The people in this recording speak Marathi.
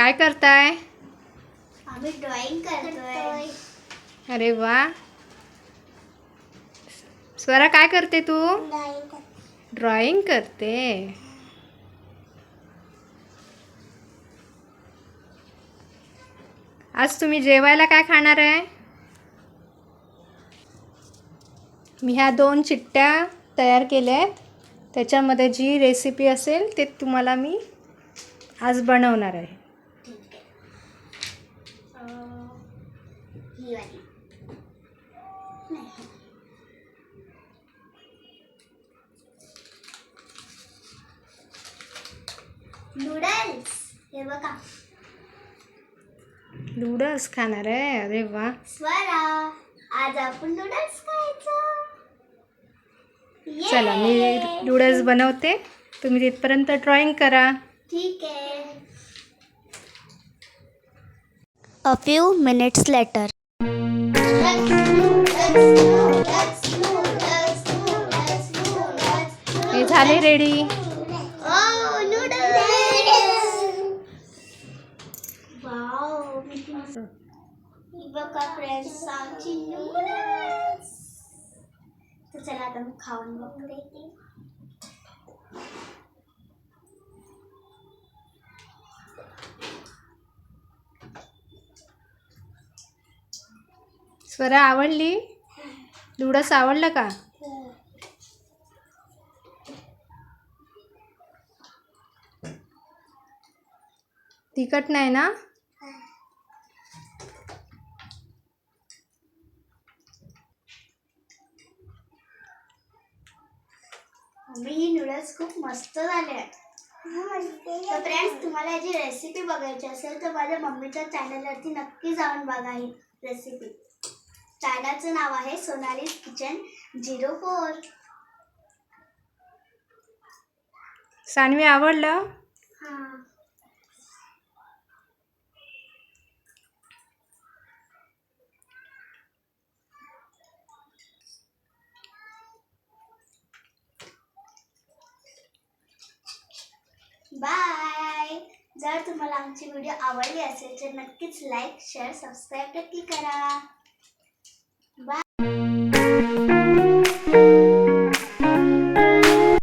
काय करताय? आम्ही ड्रॉइंग करतोय. अरे वा. स्वरा काय करते तू? ड्रॉइंग करते. आज तुम्ही जेवायला काय खाणार आहे? मी ह्या 2 चिठ्ठ्या तयार केल्या आहेत. त्याच्यामध्ये जी रेसिपी असेल ते तुम्हाला मी आज बनवणार आहे. ठीक आहे. ही वाली नाही. नूडल्स हे बघा. नूडल्स खाणार आहे. अरे वा. स्वरा आज आपण नूडल्स खायचं. चला मी नूडल्स बनवते. तुम्ही तिथपर्यंत ड्रॉइंग करा. ठीक आहे. A few minutes later. हे झाले रेडी. Oh, noodles! Wow! ही बघा फ्रेंड्स आमची नूडल्स. तर चला आता मी खाऊन बघते. स्वरा आवडली? नूडल्स आवडलं का? तिखट नाही ना? मम्मी ही नूडल्स खूप मस्त झाले आहेत. तर फ्रेंड्स तुम्हाला याची रेसिपी बघायची असेल तर माझ्या मम्मीच्या चॅनलवरती नक्की जाऊन बघा ही रेसिपी. चॅनलचं नाव आहे सोनालीज किचन 04. सानवी आवडलं? हां. बाय. जर तुम्हाला आमची व्हिडिओ आवडली असेल तर नक्कीच लाईक शेअर सबस्क्राईब नक्की करा. बाय.